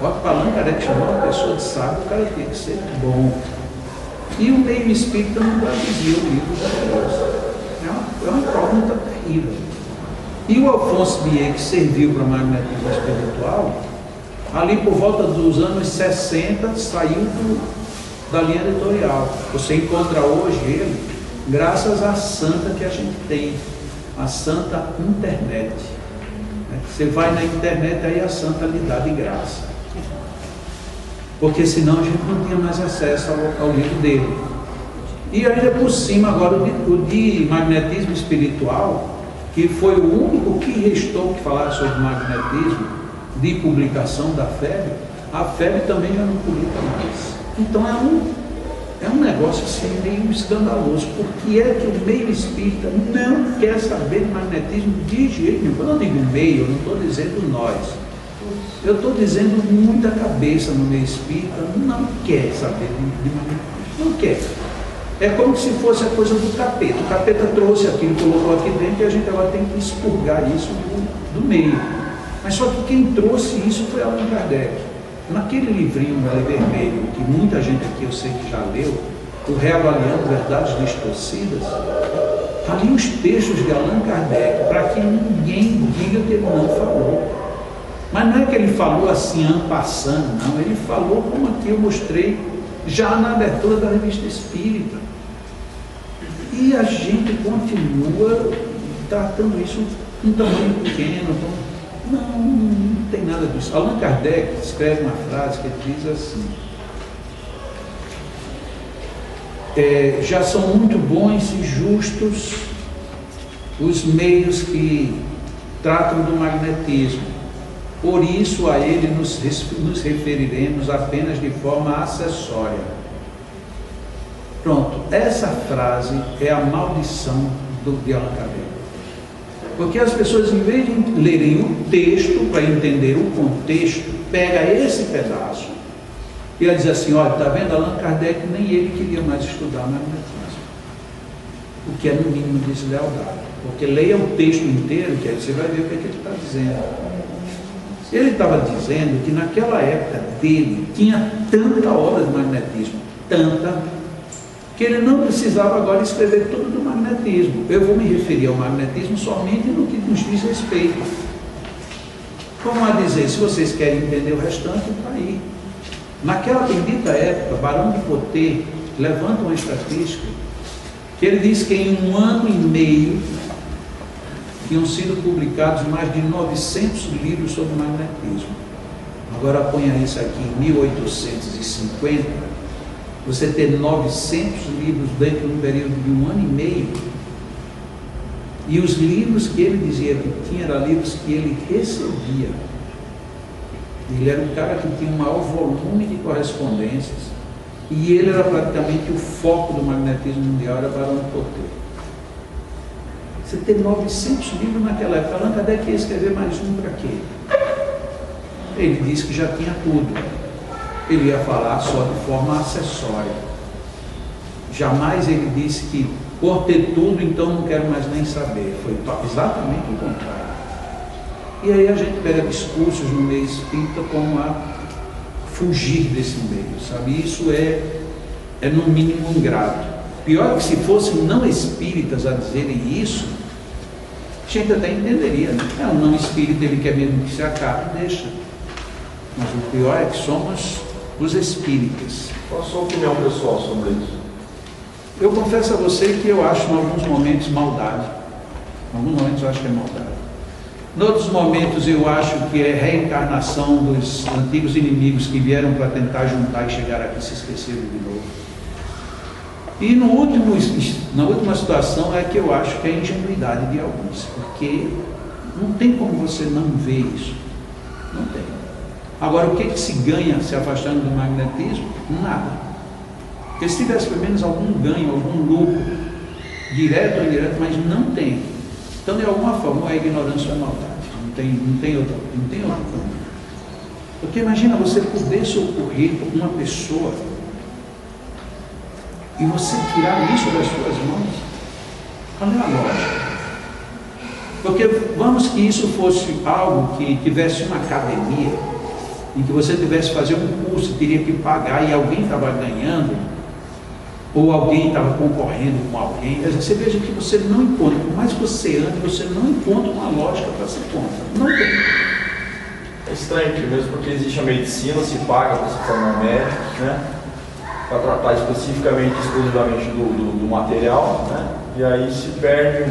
Para Allan Kardec chamar uma pessoa de sábio, o cara tem que ser bom. E o meio espírita não traduzia o livro de Deus. É uma incógnita terrível. E o Alphonse Binet, que serviu para o magnetismo espiritual, ali por volta dos anos 60, saiu da linha editorial. Você encontra hoje ele graças à santa que a gente tem, a santa internet. Você vai na internet, aí a santa lhe dá de graça. Porque senão a gente não tinha mais acesso ao livro dele. E ainda por cima, agora, o de magnetismo espiritual, que foi o único que restou que falar sobre magnetismo, de publicação da FEB, a FEB também já não publica mais. Então é um negócio assim meio escandaloso. Por que é que o meio espírita não quer saber de magnetismo de jeito nenhum? Quando eu digo meio, eu não estou dizendo nós. Eu estou dizendo muita cabeça no meio espírita não quer saber de magnetismo. Não quer. É como se fosse a coisa do capeta. O capeta trouxe aquilo, colocou aqui dentro e a gente agora tem que expurgar isso do meio. Mas só que quem trouxe isso foi Allan Kardec. Naquele livrinho vermelho, que muita gente aqui eu sei que já leu, o Reavaliando Verdades Distorcidas, está ali os textos de Allan Kardec, para que ninguém diga que ele não falou. Mas não é que ele falou assim, passando, não. Ele falou como aqui eu mostrei, já na abertura da Revista Espírita. E a gente continua tratando isso em tamanho pequeno. Não tem nada disso. Allan Kardec escreve uma frase que ele diz assim: já são muito bons e justos os meios que tratam do magnetismo. Por isso a ele nos referiremos apenas de forma acessória. Pronto, essa frase é a maldição de Allan Kardec. Porque as pessoas, em vez de lerem o texto para entender o contexto, pega esse pedaço e ela diz assim: olha, está vendo, Allan Kardec nem ele queria mais estudar magnetismo, o que é no mínimo deslealdade. Porque leia o texto inteiro, que aí você vai ver o que ele está dizendo. Ele estava dizendo que naquela época dele tinha tanta obra de magnetismo, tanta, que ele não precisava agora escrever tudo do magnetismo. Eu vou me referir ao magnetismo somente no que nos diz respeito. Como a dizer, se vocês querem entender o restante, está aí. Naquela bendita época, Barão de Potê levanta uma estatística que ele diz que em 1 ano e meio tinham sido publicados mais de 900 livros sobre magnetismo. Agora ponha isso aqui em 1850, você ter 900 livros dentro de um período de 1 ano e meio, e os livros que ele dizia que tinha eram livros que ele recebia. Ele era um cara que tinha um maior volume de correspondências, e ele era praticamente o foco do magnetismo mundial, era Barão de Potê. Você ter 900 livros naquela época, Allan Kardec ia escrever mais um para quê? Ele disse que já tinha tudo. Ele ia falar só de forma acessória. Jamais ele disse que, por ter tudo, então não quero mais nem saber. Foi exatamente o contrário. E aí a gente pega discursos no meio espírita como a fugir desse meio, sabe? Isso é no mínimo ingrato. Pior que se fossem não espíritas a dizerem isso, a gente até entenderia, né? É um não espírita, ele quer mesmo que se acabe, deixa. Mas o pior é que somos os espíritas. Qual a sua opinião pessoal sobre isso? Eu confesso a você que eu acho em alguns momentos maldade. Em alguns momentos eu acho que é maldade. Em outros momentos eu acho que é reencarnação dos antigos inimigos que vieram para tentar juntar e chegar aqui e se esqueceram de novo. E na última situação é que eu acho que é a ingenuidade de alguns, porque não tem como você não ver isso. Não tem. Agora, o que se ganha se afastando do magnetismo? Nada. Porque se tivesse pelo menos algum ganho, algum lucro, direto ou indireto, mas não tem. Então, de alguma forma, a ignorância é maldade. Não tem outra forma. Porque imagina você poder socorrer uma pessoa e você tirar isso das suas mãos. Qual é a lógica? Porque vamos que isso fosse algo que tivesse uma academia, em que você tivesse que fazer um curso, teria que pagar e alguém estava ganhando, ou alguém estava concorrendo com alguém. Você veja que você não encontra, por mais que você ande, você não encontra uma lógica para ser contra. Não tem. É estranho, mesmo porque existe a medicina, se paga para se formar médico, né? Para tratar exclusivamente do material, né? E aí se perde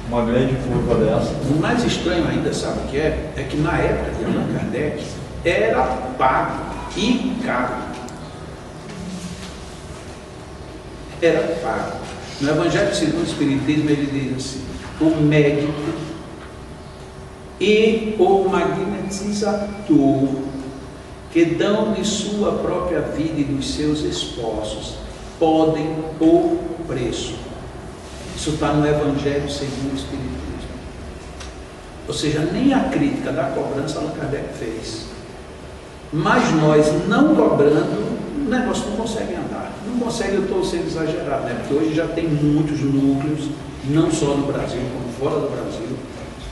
Uma grande curva dessa. O mais estranho ainda, sabe o que é? É que na época de Allan Kardec era pago e caro. Era pago. No Evangelho segundo o Espiritismo ele diz assim: o médico e o magnetizador que dão de sua própria vida e dos seus esforços podem pôr preço. Isso está no Evangelho segundo o Espiritismo. Ou seja, nem a crítica da cobrança Allan Kardec fez. Mas nós não cobrando, o negócio não consegue andar. Não consegue, eu estou sendo exagerado, né? Porque hoje já tem muitos núcleos, não só no Brasil, como fora do Brasil,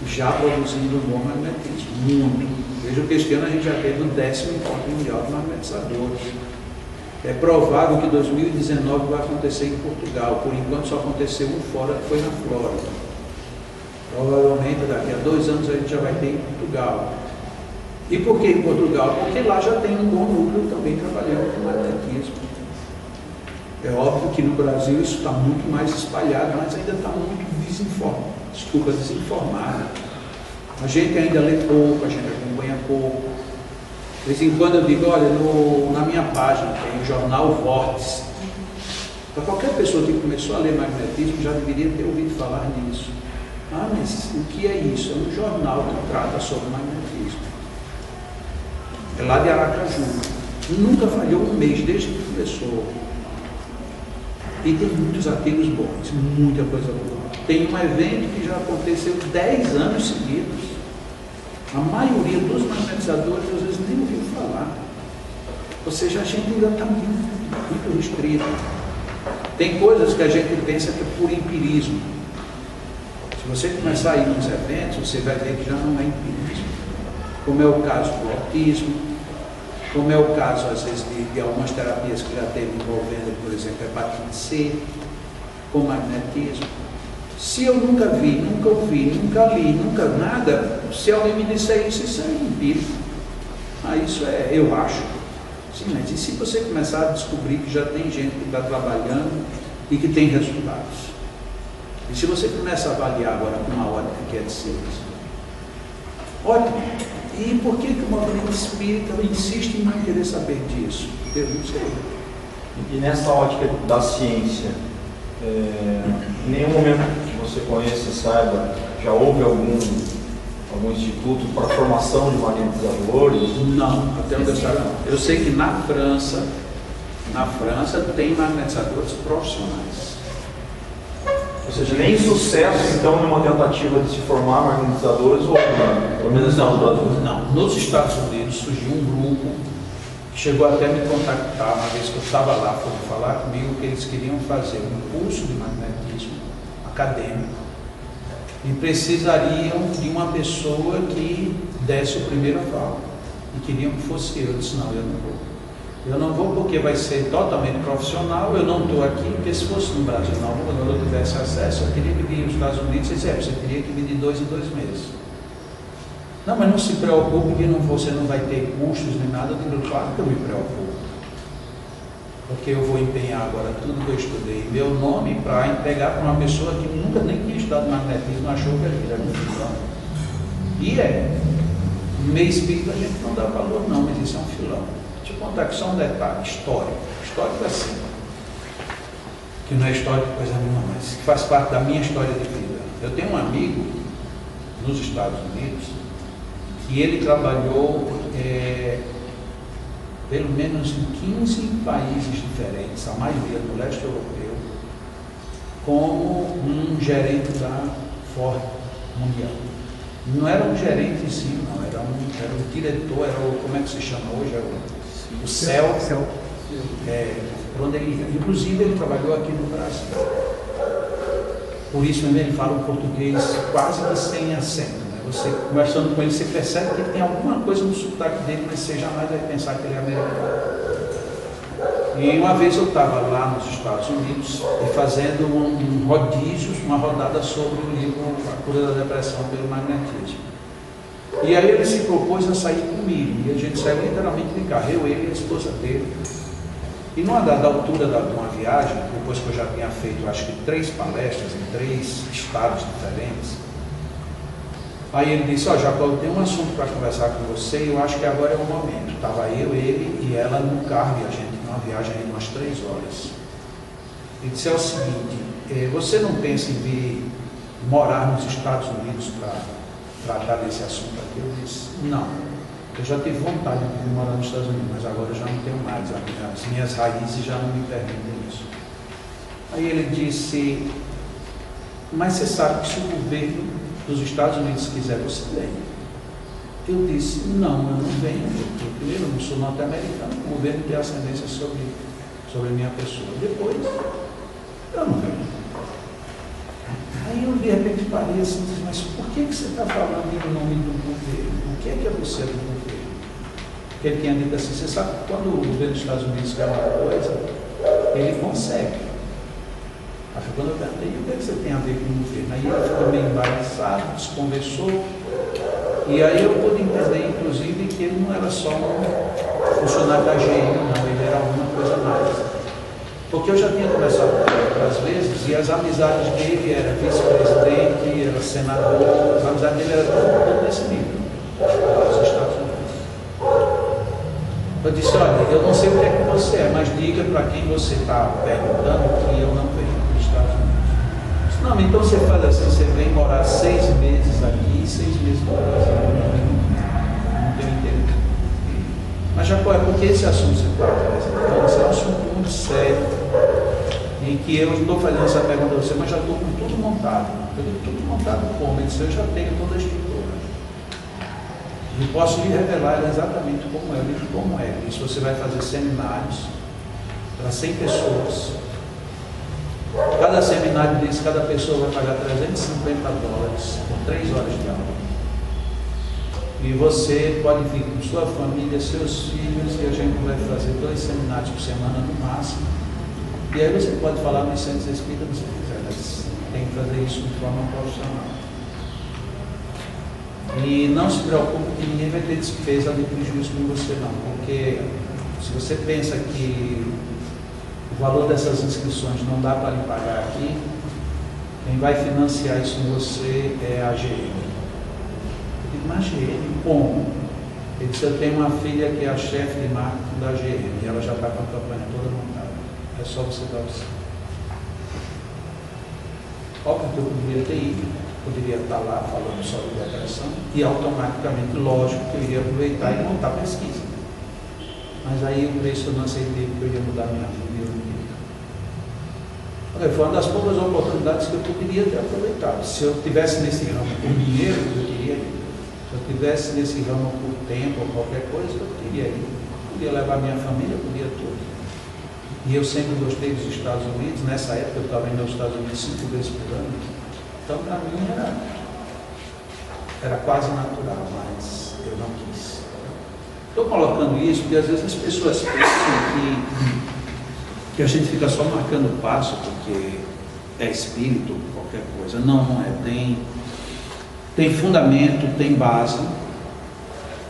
já produzindo um bom magnetismo. Muito. Veja que este ano a gente já teve o 10º encontro mundial de magnetizadores. É provável que 2019 vai acontecer em Portugal. Por enquanto só aconteceu um fora, que foi na Flórida. Provavelmente daqui a 2 anos a gente já vai ter em Portugal. E por que em Portugal? Porque lá já tem um bom núcleo também trabalhando com magnetismo. É óbvio que no Brasil isso está muito mais espalhado, mas ainda está muito desinformado. A gente ainda lê pouco, a gente acompanha pouco. De vez em quando eu digo, olha, na minha página tem o jornal Vórtice. Para qualquer pessoa que começou a ler magnetismo já deveria ter ouvido falar nisso. Ah, mas o que é isso? É um jornal que trata sobre magnetismo. É lá de Aracaju. Nunca falhou um mês desde que começou. E tem muitos artigos bons, muita coisa boa. Tem um evento que já aconteceu 10 anos seguidos. A maioria dos magnetizadores às vezes nem ouviu falar. Ou seja, a gente ainda está muito restrito. Tem coisas que a gente pensa que é por empirismo. Se você começar a ir nos eventos, você vai ver que já não é empirismo. Como é o caso do autismo, como é o caso, às vezes, de algumas terapias que já teve envolvendo, por exemplo, hepatite C, com magnetismo. Se eu nunca vi, nunca ouvi, nunca li, nunca nada, se alguém me disser isso, isso é empírico. Ah, isso é, eu acho. Sim, mas e se você começar a descobrir que já tem gente que está trabalhando e que tem resultados? E se você começa a avaliar agora com uma ótica que é de ciência? Ótimo. E por que o movimento espírita insiste em não querer saber disso? Eu não sei. E nessa ótica da ciência, em nenhum momento que você conheça, saiba, já houve algum instituto para formação de magnetizadores? Não, até onde eu saiba não. Eu sei que na França tem magnetizadores profissionais. Ou seja, nem sucesso então numa tentativa de se formar magnetizadores ou pelo menos não. Nos Estados Unidos surgiu um grupo que chegou até a me contactar uma vez que eu estava lá, foram falar comigo que eles queriam fazer um curso de magnetismo acadêmico e precisariam de uma pessoa que desse o primeiro aval e queriam que fosse eu. Eu disse, não, eu não vou. Eu não vou porque vai ser totalmente profissional, eu não estou aqui, porque se fosse no Brasil, não, quando eu tivesse acesso, eu teria que vir nos Estados Unidos e dizer, você teria que vir de 2 em 2 meses. Não, mas não se preocupe que você não vai ter custos nem nada. Eu digo, claro que eu me preocupo. Porque eu vou empenhar agora tudo que eu estudei, meu nome, para entregar para uma pessoa que nunca nem tinha estudado magnetismo, achou que aquilo era muito filão. E no meio espírita a gente não dá valor não, mas isso é um filão. Deixa eu contar aqui só um detalhe histórico. Histórico assim, que não é histórico coisa nenhuma, mas que faz parte da minha história de vida. Eu tenho um amigo nos Estados Unidos que ele trabalhou pelo menos em 15 países diferentes, a maioria no leste europeu, como um gerente da Ford Mundial. Não era um gerente em si, não, era um diretor, como é que se chama hoje? O CEL. Onde ele ia. Inclusive ele trabalhou aqui no Brasil. Por isso mesmo ele fala um português quase que sem acento. Você conversando com ele, você percebe que tem alguma coisa no sotaque dele, mas você jamais vai pensar que ele é americano. E uma vez eu estava lá nos Estados Unidos fazendo um rodízio, uma rodada sobre o livro A Cura da Depressão pelo Magnetismo. E aí ele se propôs a sair comigo, e a gente saiu literalmente de carro, eu, ele e a esposa dele. E numa dada altura de uma viagem, depois que eu já tinha feito acho que 3 palestras em 3 estados diferentes, aí ele disse, ó, Jacó, eu tenho um assunto para conversar com você e eu acho que agora é o momento. Estava eu, ele e ela no carro e a gente numa viagem de umas 3 horas. Ele disse, é o seguinte, você não pensa em vir morar nos Estados Unidos para tratar desse assunto aqui? Eu disse, não, eu já tive vontade de vir morar nos Estados Unidos, mas agora eu já não tenho mais, as minhas raízes já não me permitem isso. Aí ele disse, mas você sabe que se o governo dos Estados Unidos quiser, você vem. Eu disse, não, eu não venho, porque primeiro eu não sou norte-americano, o governo tem ascendência sobre a minha pessoa. Depois, eu não venho. Aí eu de repente parei assim e disse, mas por que você está falando em nome do governo? O que é você do governo? Porque ele tinha dito assim, você sabe que quando o governo dos Estados Unidos quer uma coisa, ele consegue. Aí quando eu perguntei, o que é que você tem a ver com o governo? Aí ele ficou meio embaraçado, desconversou, e aí eu pude entender, inclusive, que ele não era só um funcionário da GM, não, ele era alguma coisa mais. Porque eu já tinha conversado com ele outras vezes, e as amizades dele eram vice-presidente, era senador, as amizades dele eram tudo nesse nível, nos Estados Unidos. Eu disse, olha, eu não sei o que é que você é, mas diga para quem você está perguntando que eu não venho para os Estados Unidos. Eu disse, não, então você faz assim, você vem morar 6 meses aqui e 6 meses no Brasil. Não tenho interesse. Mas Jacó, é porque esse assunto você está apresentando, esse é um assunto muito sério, em que eu estou fazendo essa pergunta a você, mas já estou com tudo montado. Eu digo, tudo montado como? Ele disse, eu já tenho toda a estrutura. E posso lhe revelar exatamente como é. Eu digo, como é? Isso você vai fazer seminários para 100 pessoas. Cada seminário desse, cada pessoa vai pagar $350 por 3 horas de aula. E você pode vir com sua família, seus filhos, e a gente vai fazer 2 seminários por semana no máximo. E aí você pode falar nos centros espíritas se você quiser, mas tem que fazer isso de forma profissional. E não se preocupe que ninguém vai ter despesa de prejuízo com você não, porque se você pensa que o valor dessas inscrições não dá para lhe pagar aqui, quem vai financiar isso com você é a GM. Eu digo, mas GM, como? Ele disse, eu tenho uma filha que é a chefe de marketing da GM, e ela já está com a campanha toda montada. É só você dar o sim. Óbvio que eu poderia ter ido, poderia estar lá falando só de depressão, e automaticamente, lógico, que eu iria aproveitar e montar pesquisa. Mas aí o preço eu não aceitei, porque eu ia mudar minha vida e eu não queria. Foi uma das poucas oportunidades que eu poderia ter aproveitado. Se eu estivesse nesse ramo por dinheiro, eu queria ir. Se eu estivesse nesse ramo por tempo ou qualquer coisa, eu queria ir. Podia levar minha família, podia tudo. E eu sempre gostei dos Estados Unidos. Nessa época eu estava indo aos Estados Unidos 5 vezes por ano. Então para mim era quase natural, mas eu não quis. Estou colocando isso porque às vezes as pessoas pensam que a gente fica só marcando passo porque é espírito, qualquer coisa. Não, não é. Tem fundamento, tem base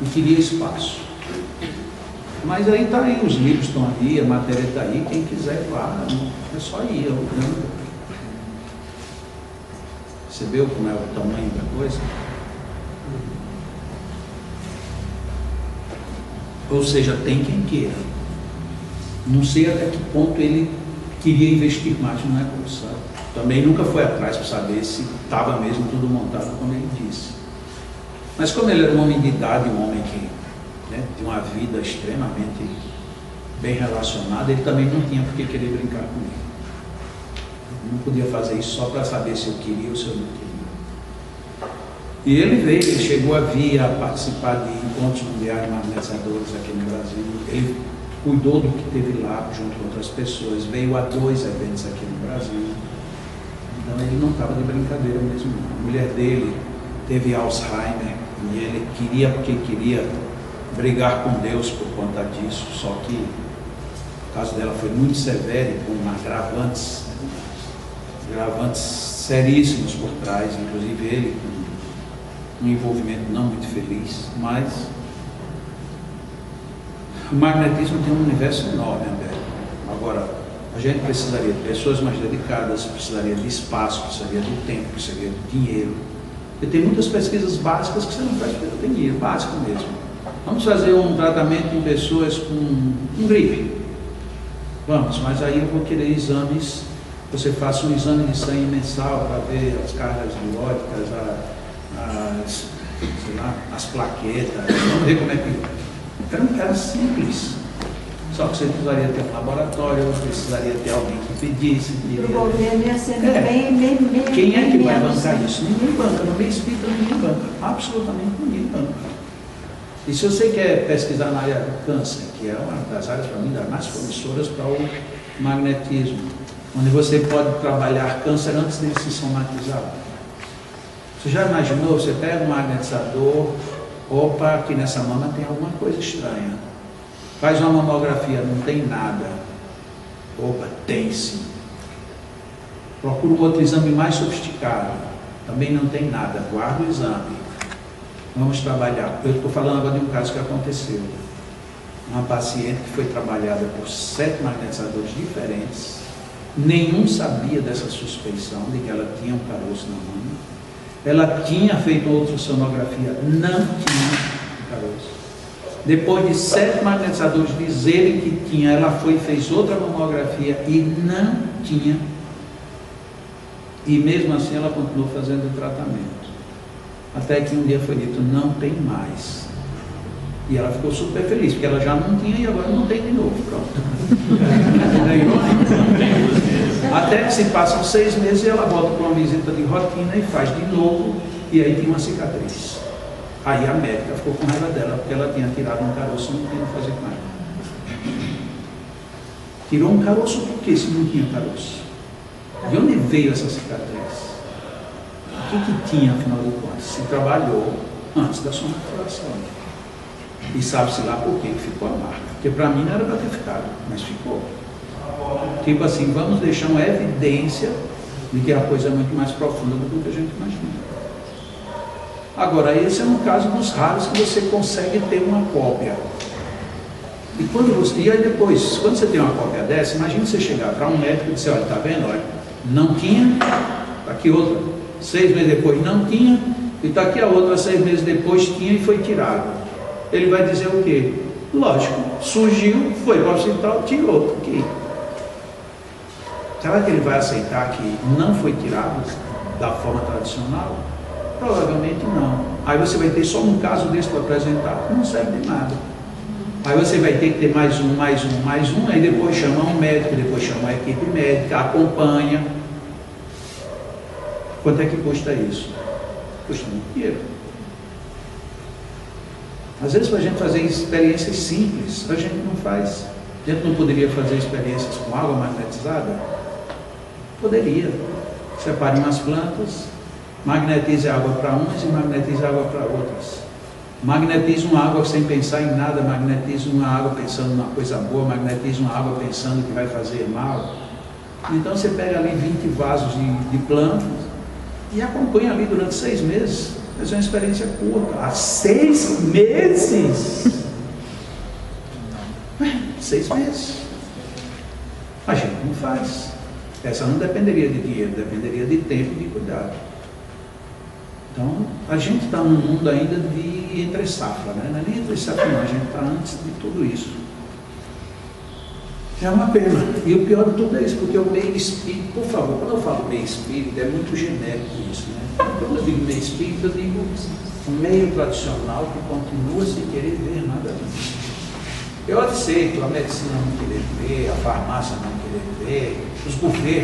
e queria espaço. Mas aí está aí, os livros estão ali, a matéria está aí, quem quiser vá, é só ir. Percebeu como é o tamanho da coisa? Ou seja, tem quem queira. Não sei até que ponto ele queria investir mais no negócio, sabe? Também nunca foi atrás para saber se estava mesmo tudo montado como ele disse. Mas como ele era um homem de idade, um homem que de uma vida extremamente bem relacionada, ele também não tinha por que querer brincar comigo. Não podia fazer isso só para saber se eu queria ou se eu não queria. E ele veio, ele chegou a vir a participar de encontros mundiais magnetizadores aqui no Brasil. Ele cuidou do que teve lá junto com outras pessoas, veio a 2 eventos aqui no Brasil. Então ele não estava de brincadeira mesmo. A mulher dele teve Alzheimer e ele queria, porque queria brigar com Deus por conta disso, só que o caso dela foi muito severo e com agravantes seríssimos por trás, inclusive ele com um envolvimento não muito feliz, mas o magnetismo tem um universo enorme, André. Agora, a gente precisaria de pessoas mais dedicadas, precisaria de espaço, precisaria de tempo, precisaria de dinheiro. E tem muitas pesquisas básicas que você não faz porque não tem dinheiro, básico mesmo. Vamos fazer um tratamento em pessoas com gripe. Vamos, mas aí eu vou querer exames. Você faça um exame de sangue mensal para ver as cargas bióticas, as plaquetas, vamos ver como é que... Então, era simples. Só que você precisaria ter um laboratório, precisaria ter alguém que pedisse. O governo ia ser bem. Quem é que vai bancar isso? Ninguém banca. No meio espírita, ninguém banca. Absolutamente ninguém banca. E se você quer pesquisar na área do câncer, que é uma das áreas, para mim, das mais promissoras para o magnetismo, onde você pode trabalhar câncer antes dele se somatizar. Você já imaginou? Você pega um magnetizador, opa, aqui nessa mama tem alguma coisa estranha. Faz uma mamografia, não tem nada. Opa, tem sim. Procura um outro exame mais sofisticado. Também não tem nada. Guarda o exame. Vamos trabalhar. Eu estou falando agora de um caso que aconteceu. Uma paciente que foi trabalhada por 7 magnetizadores diferentes. Nenhum sabia dessa suspeição de que ela tinha um caroço na mama. Ela tinha feito outra sonografia, não tinha um caroço. Depois de 7 magnetizadores dizerem que tinha, ela foi e fez outra mamografia e não tinha. E mesmo assim ela continuou fazendo o tratamento. Até que um dia foi dito, não tem mais. E ela ficou super feliz, porque ela já não tinha e agora não tem de novo. Pronto. Até que se passam 6 meses e ela volta para uma visita de rotina e faz de novo, e aí tem uma cicatriz. Aí a médica ficou com raiva dela, porque ela tinha tirado um caroço e não tinha fazer com ela. Tirou um caroço por quê se não tinha caroço? De onde veio essa cicatriz? O que tinha, afinal de contas? Se trabalhou antes da somatização. E sabe-se lá por que ficou a marca. Porque para mim não era para ter ficado, mas ficou. Tipo assim, vamos deixar uma evidência de que a coisa é muito mais profunda do que a gente imagina. Agora, esse é um caso dos raros que você consegue ter uma cópia. E aí depois, quando você tem uma cópia dessa, imagine você chegar para um médico e dizer, olha, tá vendo? Olha, não tinha, tá aqui outra. 6 meses depois não tinha, e está aqui a outra, 6 meses depois tinha e foi tirado. Ele vai dizer o quê? Lógico, surgiu, foi para o hospital, tirou aqui. Será que ele vai aceitar que não foi tirado da forma tradicional? Provavelmente não. Aí você vai ter só um caso desse para apresentar, não serve de nada. Aí você vai ter que ter mais um, aí depois chama um médico, depois chama a equipe médica, acompanha. Quanto é que custa isso? Custa muito dinheiro. Às vezes, para a gente fazer experiências simples, a gente não faz. A gente não poderia fazer experiências com água magnetizada? Poderia. Separe umas plantas, magnetize água para umas e magnetize água para outras. Magnetize uma água sem pensar em nada, magnetize uma água pensando numa coisa boa, magnetize uma água pensando que vai fazer mal. Então você pega ali 20 vasos de plantas e acompanha ali durante 6 meses. Mas é uma experiência curta. Há 6 meses! 6 meses. A gente não faz. Essa não dependeria de dinheiro, dependeria de tempo e de cuidado. Então, a gente está num mundo ainda de entre safra, né? Não é nem entre safra, não. A gente está antes de tudo isso. É uma pena. E o pior de tudo é isso, porque o meio espírita, por favor, quando eu falo meio espírita, é muito genérico isso, né? Quando eu digo meio espírita, eu digo o meio tradicional que continua sem querer ver nada disso. Eu aceito a medicina não querer ver, a farmácia não querer ver, os governos